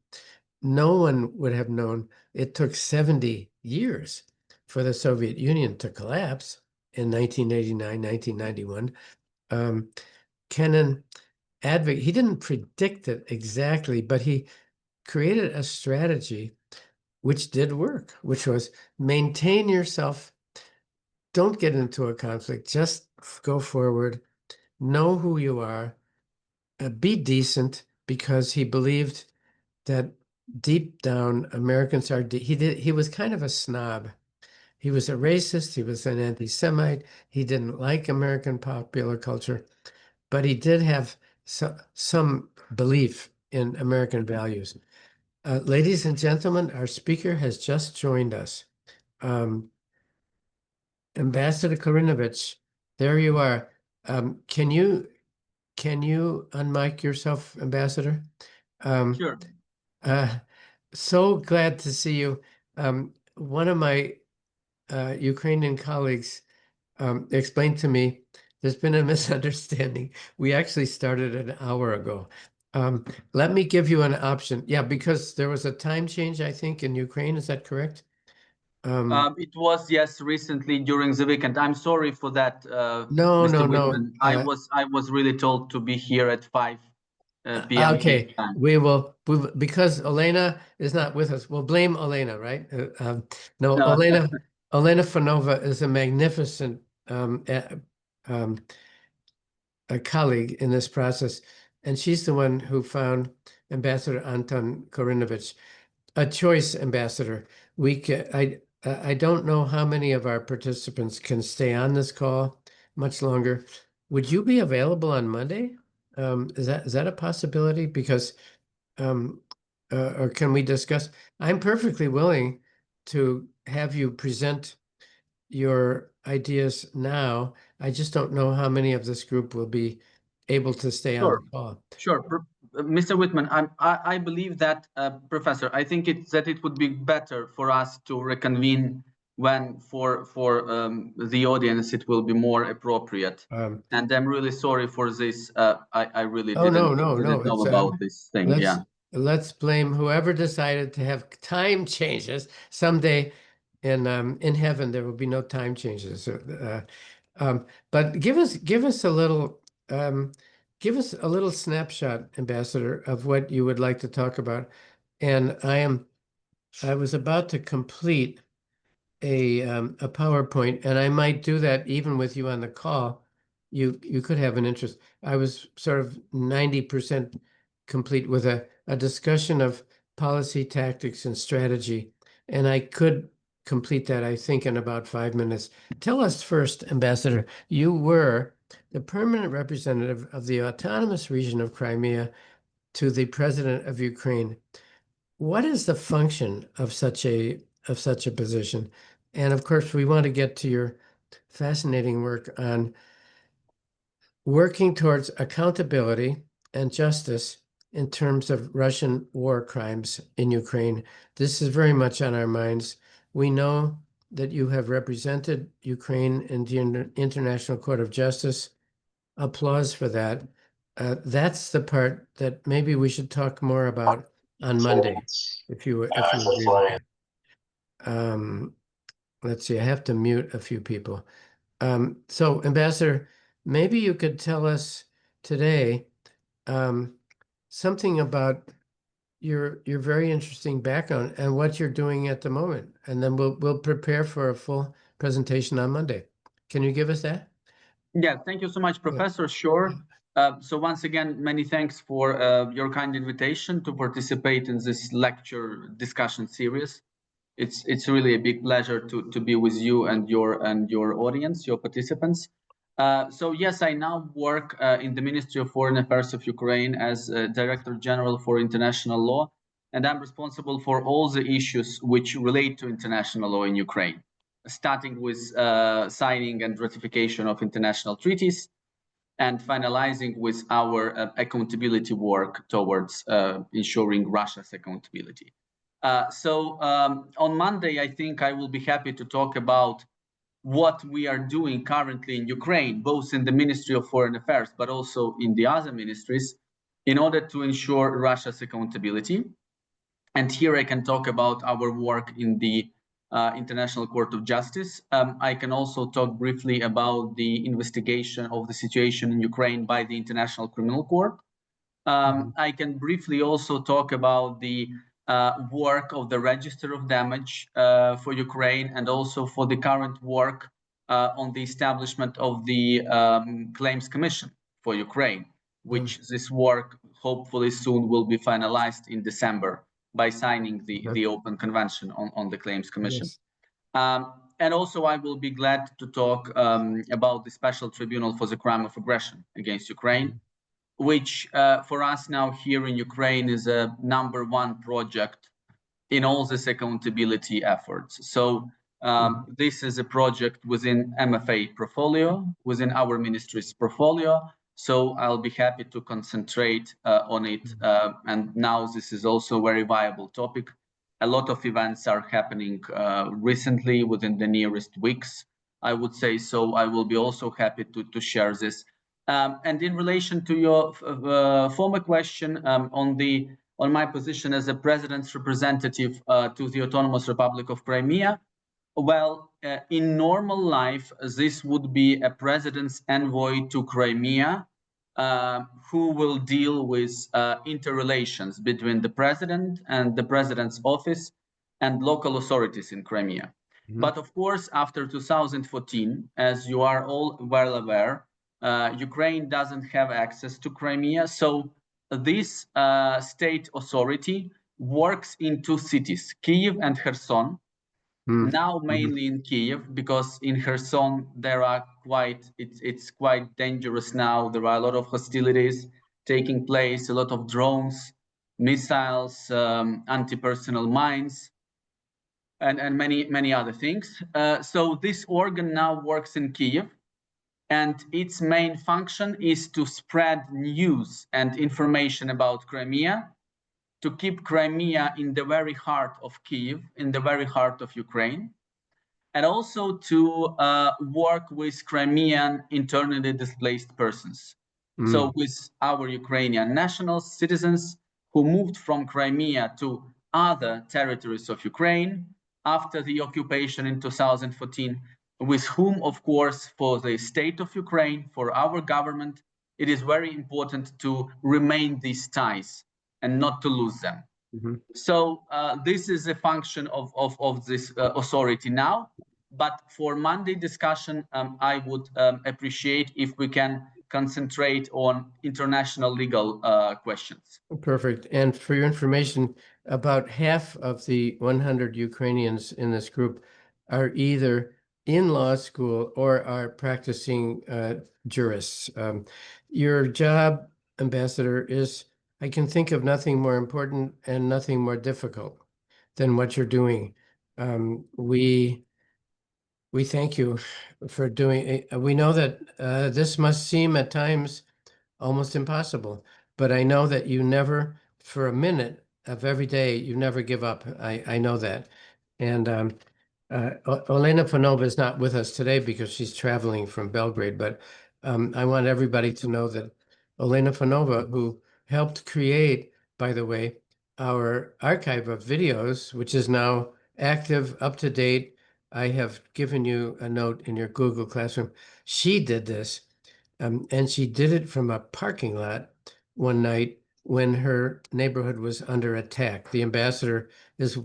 Speaker 1: No one would have known it took 70 years for the Soviet Union to collapse in 1989, 1991. Um, Kennan he didn't predict it exactly, but he created a strategy which did work, which was maintain yourself, don't get into a conflict, just go forward, know who you are, be decent, because he believed that deep down Americans are, he was kind of a snob. He was a racist, he was an anti-Semite, he didn't like American popular culture, but he did have some belief in American values. Ladies and gentlemen, our speaker has just joined us. Um, Ambassador Korinovich, there you are. Can you unmic yourself, Ambassador? Um,
Speaker 2: Sure.
Speaker 1: uh, so glad to see you. One of my Ukrainian colleagues explained to me there's been a misunderstanding. We actually started an hour ago. Um, Let me give you an option. Yeah, because there was a time change, I think, in Ukraine. Is that correct?
Speaker 2: It was, yes, recently during the weekend. I'm sorry for that,
Speaker 1: No,
Speaker 2: Mr.
Speaker 1: no, no.
Speaker 2: Whitman. I was really told to be here at 5 p.m. Kiev
Speaker 1: Okay,
Speaker 2: time.
Speaker 1: because Elena is not with us, we'll blame Elena, right? No,
Speaker 2: No,
Speaker 1: Elena Fanova is a magnificent um, a colleague in this process, and she's the one who found Ambassador Anton Korinovich a choice ambassador. I don't know how many of our participants can stay on this call much longer. Would you be available on Monday? Is that a possibility? Because or can we discuss? I'm perfectly willing to have you present your ideas now. I just don't know how many of this group will be able to stay on the call.
Speaker 2: Sure, Mr. Whitman, I believe that, Professor, I think it would be better for us to reconvene when for the audience it will be more appropriate. And I'm really sorry for this. I really didn't know about this thing.
Speaker 1: Let's blame whoever decided to have time changes someday. In heaven, there will be no time changes. But give us a little snapshot, Ambassador, of what you would like to talk about. And I was about to complete a PowerPoint, and I might do that even with you on the call. You could have an interest. I was sort of 90% complete with a discussion of policy tactics and strategy, and I could complete that, I think, in about 5 minutes. Tell us first, Ambassador, you were the permanent representative of the autonomous region of Crimea to the president of Ukraine. What is the function of such a position? And of course, we want to get to your fascinating work on working towards accountability and justice in terms of Russian war crimes in Ukraine. This is very much on our minds. We know that you have represented Ukraine in the International Court of Justice. Applause for that. That's the part that maybe we should talk more about on Monday, if you agree with that. Let's see, I have to mute a few people. So, Ambassador, maybe you could tell us today something about your very interesting background and what you're doing at the moment, and then we'll prepare for a full presentation on Monday. Can you give us that?
Speaker 2: Yeah, thank you so much, Professor. Sure. So once again, many thanks for your kind invitation to participate in this lecture discussion series. It's really a big pleasure to be with you and your audience, your participants. So yes, I now work in the Ministry of Foreign Affairs of Ukraine as Director General for International Law, and I'm responsible for all the issues which relate to international law in Ukraine, starting with signing and ratification of international treaties, and finalizing with our accountability work towards ensuring Russia's accountability. On Monday, I think I will be happy to talk about what we are doing currently in Ukraine, both in the Ministry of Foreign Affairs, but also in the other ministries, in order to ensure Russia's accountability. And here I can talk about our work in the International Court of Justice. I can also talk briefly about the investigation of the situation in Ukraine by the International Criminal Court. I can briefly also talk about the work of the Register of Damage for Ukraine, and also for the current work on the establishment of the Claims Commission for Ukraine, which this work hopefully soon will be finalized in December by signing the Open Convention on the Claims Commission. Yes. And also I will be glad to talk about the Special Tribunal for the Crime of Aggression against Ukraine, which for us now here in Ukraine is a #1 project in all this accountability efforts. So this is a project within MFA portfolio, within our ministry's portfolio. So I'll be happy to concentrate on it. And now this is also a very viable topic. A lot of events are happening recently within the nearest weeks, I would say. So I will be also happy to share this. And in relation to your former question on my position as a president's representative to the Autonomous Republic of Crimea, well, in normal life, this would be a president's envoy to Crimea, who will deal with interrelations between the president and the president's office and local authorities in Crimea. But of course, after 2014, as you are all well aware, Ukraine doesn't have access to Crimea. So this state authority works in 2 cities, Kyiv and Kherson. Now mainly in Kyiv, because in Kherson there are it's quite dangerous now. There are a lot of hostilities taking place, a lot of drones missiles, anti-personnel mines, and many other things. So this organ now works in Kiev, and its main function is to spread news and information about Crimea, to keep Crimea in the very heart of Kiev, in the very heart of Ukraine, and also to work with Crimean internally displaced persons. So with our Ukrainian national citizens who moved from Crimea to other territories of Ukraine after the occupation in 2014, with whom, of course, for the state of Ukraine, for our government, it is very important to remain these ties and not to lose them. So this is a function of this authority now. But for Monday discussion, I would appreciate if we can concentrate on international legal questions.
Speaker 1: Perfect. And for your information, about half of the 100 Ukrainians in this group are either in law school or are practicing jurists. Your job, Ambassador, is, I can think of nothing more important and nothing more difficult than what you're doing. We thank you for doing. We know that this must seem at times almost impossible, but I know that you never, for a minute of every day, you never give up. I know that. And Olena Panova is not with us today because she's traveling from Belgrade, but I want everybody to know that Olena Panova, who helped create, by the way, our archive of videos, which is now active, up to date. I have given you a note in your Google Classroom. She did this, and she did it from a parking lot one night when her neighborhood was under attack. The ambassador is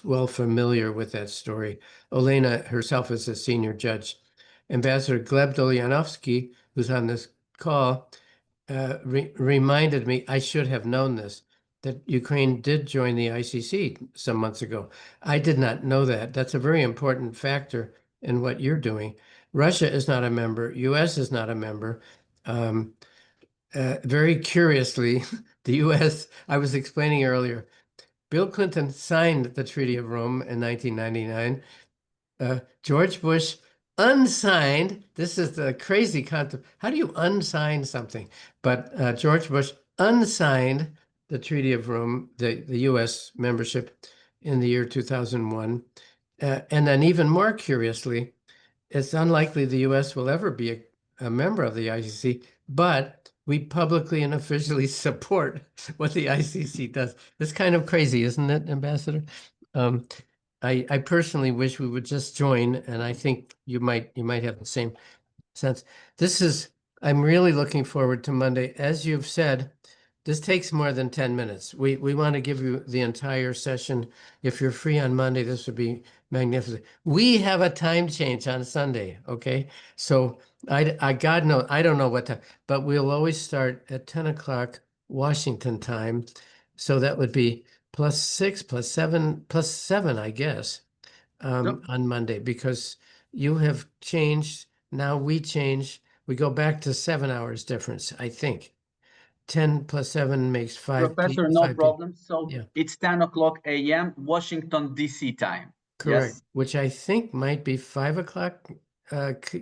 Speaker 1: well familiar with that story. Olena herself is a senior judge. Ambassador Gleb Dolyanovsky, who's on this call, reminded me, I should have known this, that Ukraine did join the ICC some months ago. I did not know that. That's a very important factor in what you're doing. Russia is not a member. U.S. is not a member. Very curiously, the U.S., I was explaining earlier, Bill Clinton signed the Treaty of Rome in 1999. George Bush unsigned. This is the crazy concept. How do you unsign something? But George Bush unsigned the Treaty of Rome, the U.S. membership in the year 2001. And then even more curiously, it's unlikely the U.S. will ever be a member of the ICC, but we publicly and officially support what the ICC does. It's kind of crazy, isn't it, Ambassador? I personally wish we would just join, and I think you might have the same sense. I'm really looking forward to Monday. As you've said, this takes more than 10 minutes. We want to give you the entire session. If you're free on Monday, this would be magnificent. We have a time change on Sunday, okay? So God knows, I don't know what time, but we'll always start at 10 o'clock Washington time. So that would be +6, +7, +7, I guess, on Monday, because you have changed. Now we change. We go back to 7 hours difference, I think. 10 + 7 makes 5
Speaker 2: Professor, no
Speaker 1: 5 p.
Speaker 2: problem. So
Speaker 1: Yeah,
Speaker 2: it's 10 o'clock a.m. Washington, D.C. time.
Speaker 1: correct.
Speaker 2: Yes.
Speaker 1: Which I think might be 5 o'clock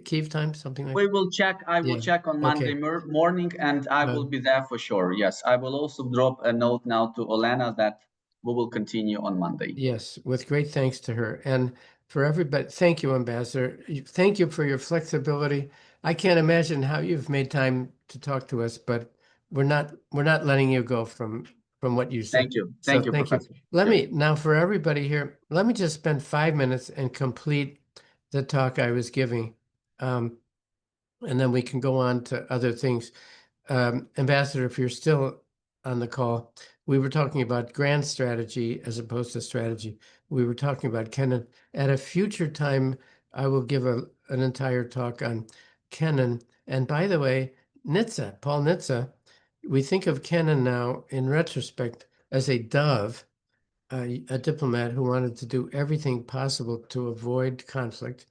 Speaker 1: Kiev time, something like
Speaker 2: We
Speaker 1: that.
Speaker 2: will check. I will
Speaker 1: Yeah.
Speaker 2: check on Monday
Speaker 1: Okay.
Speaker 2: morning, and I will be there for sure. Yes, I will also drop a note now to Olena that we will continue on Monday.
Speaker 1: Yes, with great thanks to her. And for everybody, thank you, Ambassador. Thank you for your flexibility. I can't imagine how you've made time to talk to us, but we're not letting you go from what you said.
Speaker 2: Thank you.
Speaker 1: So
Speaker 2: Thank you,
Speaker 1: thank you.
Speaker 2: Professor.
Speaker 1: Let
Speaker 2: Yes.
Speaker 1: me now, for everybody here, let me just spend 5 minutes and complete the talk I was giving. And then we can go on to other things. Ambassador, if you're still on the call, we were talking about grand strategy as opposed to strategy. We were talking about Kennan. At a future time, I will give an entire talk on Kennan. And by the way, Nitze, Paul Nitze, we think of Kennan now in retrospect as a dove, a diplomat who wanted to do everything possible to avoid conflict.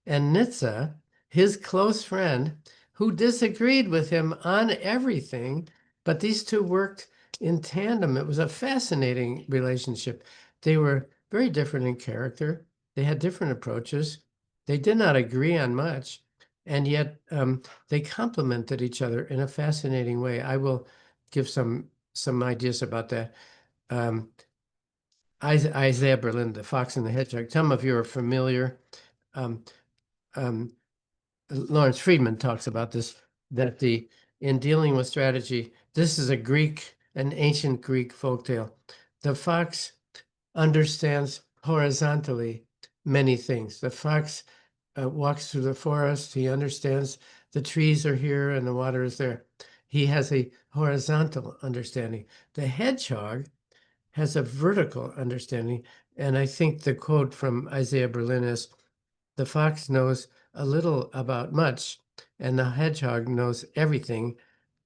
Speaker 1: And Nitze, his close friend, who disagreed with him on everything, but these two worked in tandem. It was a fascinating relationship. They were very different in character. They had different approaches. They did not agree on much, and yet they complemented each other in a fascinating way. I will give some ideas about that. Isaiah Berlin, The Fox and the Hedgehog. Some of you are familiar. Um, um, Lawrence Friedman talks about this, that in dealing with strategy, this is an ancient Greek folktale. The fox understands horizontally many things. The fox walks through the forest. He understands the trees are here and the water is there. He has a horizontal understanding. The hedgehog has a vertical understanding. And I think the quote from Isaiah Berlin is, the fox knows a little about much, and the hedgehog knows everything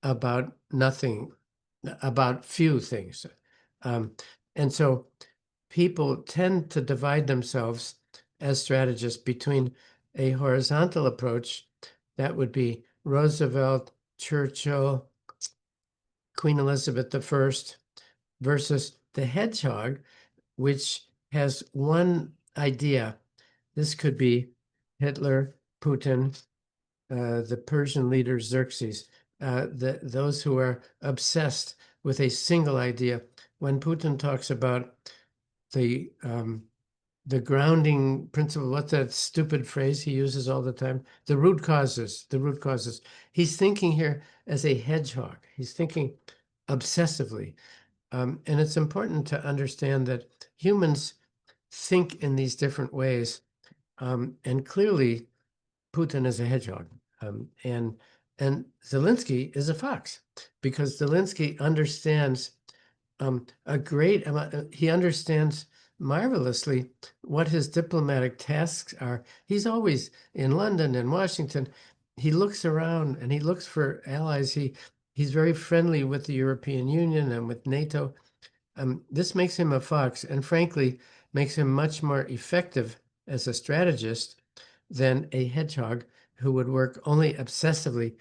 Speaker 1: about nothing, about few things. And so people tend to divide themselves as strategists between a horizontal approach, that would be Roosevelt, Churchill, Queen Elizabeth I, versus the hedgehog, which has one idea. This could be Hitler, Putin, the Persian leader Xerxes, those who are obsessed with a single idea. When Putin talks about the grounding principle, what's that stupid phrase he uses all the time? The root causes, the root causes. He's thinking here as a hedgehog. He's thinking obsessively. And it's important to understand that humans think in these different ways. And clearly, Putin is a hedgehog. And Zelensky is a fox, because Zelensky understands a great amount. He understands marvelously what his diplomatic tasks are. He's always in London and Washington. He looks around and he looks for allies. He's very friendly with the European Union and with NATO. This makes him a fox, and frankly, makes him much more effective as a strategist than a hedgehog who would work only obsessively.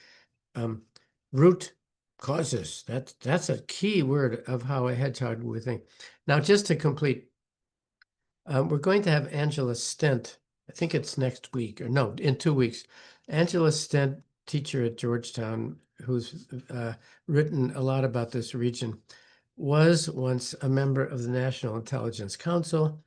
Speaker 1: Root causes, that's a key word of how a hedgehog would think. Now, just to complete, we're going to have Angela Stent. I think it's next week, or no, in 2 weeks. Angela Stent, teacher at Georgetown, who's written a lot about this region, was once a member of the National Intelligence Council.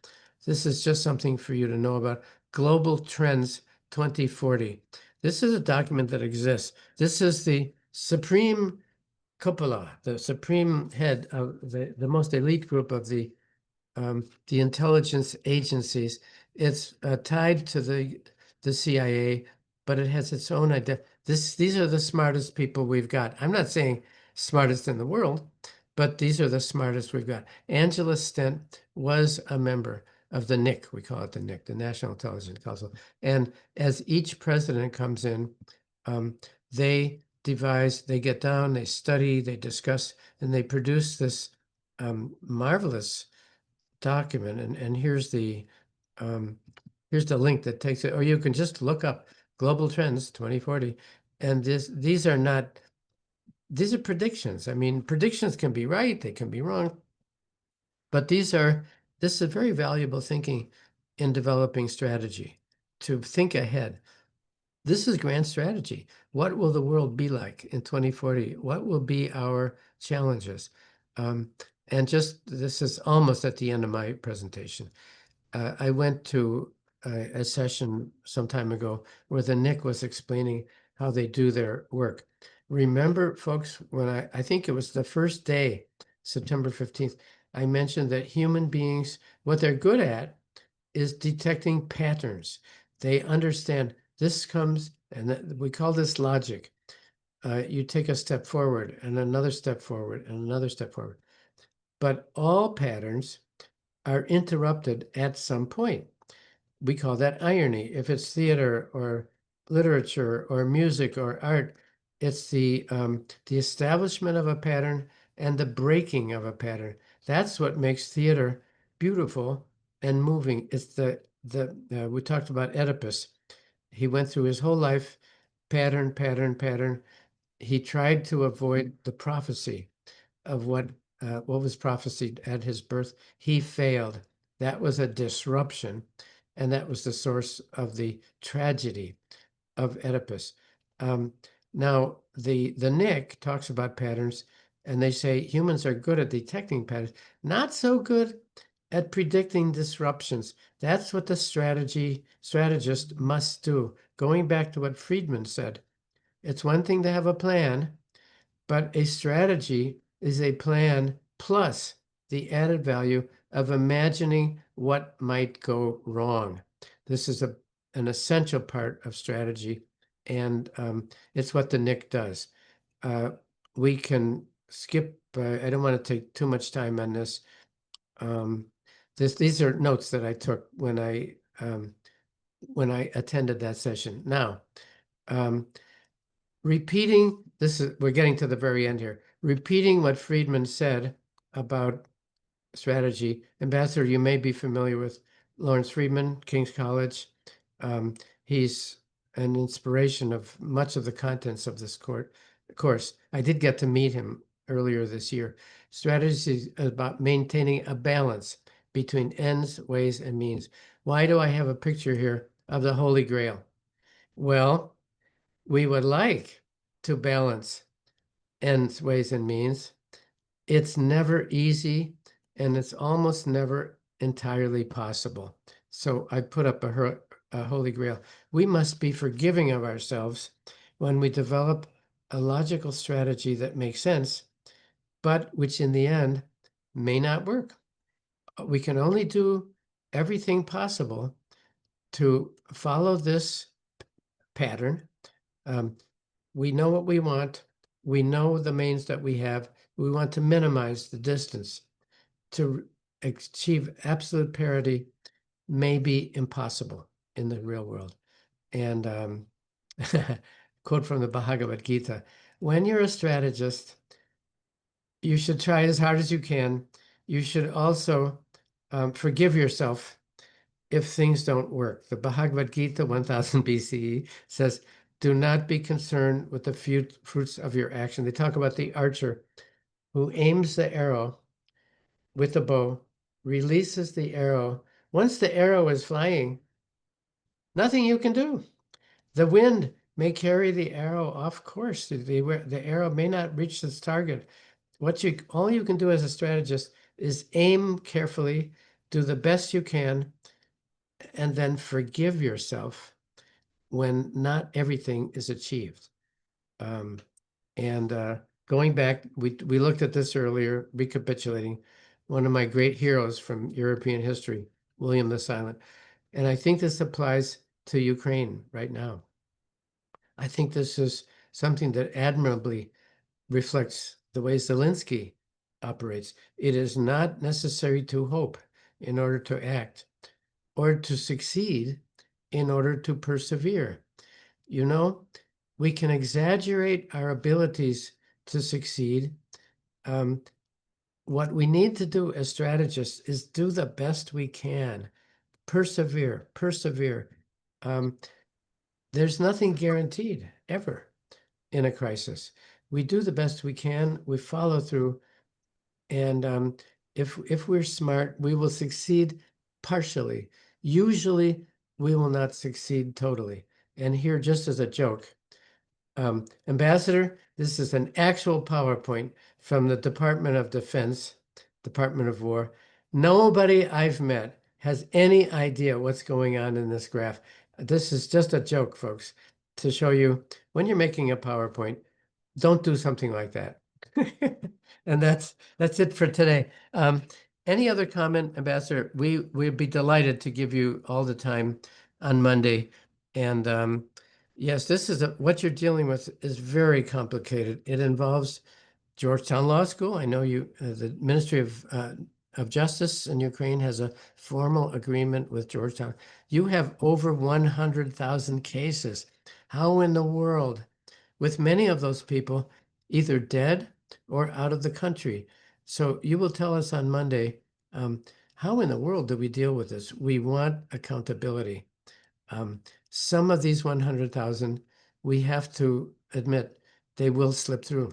Speaker 1: This is just something for you to know about. Global Trends 2040. This is a document that exists. This is the supreme cupola, the supreme head of the most elite group of the intelligence agencies. It's tied to the CIA, but it has its own idea. These are the smartest people we've got. I'm not saying smartest in the world, but these are the smartest we've got. Angela Stent was a member of the NIC, we call it the NIC, the National Intelligence Council. And as each president comes in, they devise, they get down, they study, they discuss, and they produce this marvelous document. And here's the link that takes it, or you can just look up Global Trends 2040. And these are predictions. I mean, predictions can be right, they can be wrong, but this is very valuable thinking in developing strategy, to think ahead. This is grand strategy. What will the world be like in 2040? What will be our challenges? And this is almost at the end of my presentation. I went to a session some time ago where the NIC was explaining how they do their work. Remember, folks, when I think it was the first day, September 15th, I mentioned that human beings, what they're good at is detecting patterns. They understand this comes, and we call this logic. You take a step forward and another step forward and another step forward. But all patterns are interrupted at some point. We call that irony. If it's theater or literature or music or art, it's the establishment of a pattern and the breaking of a pattern. That's what makes theater beautiful and moving. It's we talked about Oedipus. He went through his whole life, pattern, pattern, pattern. He tried to avoid the prophecy of what what was prophesied at his birth, he failed. That was a disruption, and that was the source of the tragedy of Oedipus. Now, the Nick talks about patterns, and they say humans are good at detecting patterns, not so good at predicting disruptions. That's what the strategist must do. Going back to what Friedman said, it's one thing to have a plan, but a strategy is a plan plus the added value of imagining what might go wrong. This is an essential part of strategy, and it's what the Nick does. We can skip, I don't want to take too much time on this. These are notes that I took when I attended that session. Now, repeating this is we're getting to the very end here. Repeating what Friedman said about strategy. Ambassador, you may be familiar with Lawrence Friedman, King's College. He's an inspiration of much of the contents of this course. I did get to meet him earlier this year. Strategy is about maintaining a balance between ends, ways, and means. Why do I have a picture here of the Holy Grail? Well, we would like to balance ends, ways, and means. It's never easy, and it's almost never entirely possible. So I put up a Holy Grail. We must be forgiving of ourselves when we develop a logical strategy that makes sense, but which in the end may not work. We can only do everything possible to follow this pattern. We know what we want. We know the means that we have. We want to minimize the distance. To achieve absolute parity may be impossible in the real world. And quote from the Bhagavad Gita, when you're a strategist, you should try as hard as you can. You should also forgive yourself if things don't work. The Bhagavad Gita, 1000 BCE, says, do not be concerned with the fruits of your action. They talk about the archer who aims the arrow with the bow, releases the arrow. Once the arrow is flying, nothing you can do. The wind may carry the arrow off course. The arrow may not reach its target. All you can do as a strategist is aim carefully, do the best you can, and then forgive yourself when not everything is achieved. And going back, we looked at this earlier, recapitulating one of my great heroes from European history, William the Silent. And I think this applies to Ukraine right now. I think this is something that admirably reflects the way Zelensky operates. It is not necessary to hope in order to act, or to succeed in order to persevere. You know, we can exaggerate our abilities to succeed. What we need to do as strategists is do the best we can. Persevere. There's nothing guaranteed ever in a crisis. We do the best we can. We follow through, and if we're smart, we will succeed partially. Usually, we will not succeed totally. And here, just as a joke, Ambassador, this is an actual PowerPoint from the Department of Defense, Department of War. Nobody I've met has any idea what's going on in this graph. This is just a joke, folks, to show you when you're making a PowerPoint, don't do something like that. And that's it for today. Any other comment, Ambassador? We'd be delighted to give you all the time on Monday. And yes, this is what you're dealing with is very complicated. It involves Georgetown Law School. I know the Ministry of Justice in Ukraine has a formal agreement with Georgetown. You have over 100,000 cases. How in the world, with many of those people either dead or out of the country? So you will tell us on Monday, how in the world do we deal with this? We want accountability. Some of these 100,000, we have to admit, they will slip through.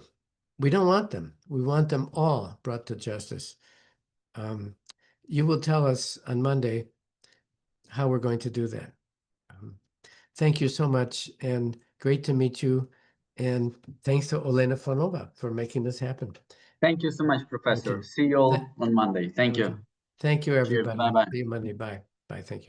Speaker 1: We don't want them. We want them all brought to justice. You will tell us on Monday how we're going to do that. Thank you so much, and great to meet you. And thanks to Olena Fonova for making this happen.
Speaker 2: Thank you so much, Professor.
Speaker 1: Okay.
Speaker 2: See you all on Monday. Thank you.
Speaker 1: Thank you,
Speaker 2: Cheers.
Speaker 1: everybody.
Speaker 2: Bye-bye.
Speaker 1: See you Monday. Bye. Bye. Thank you.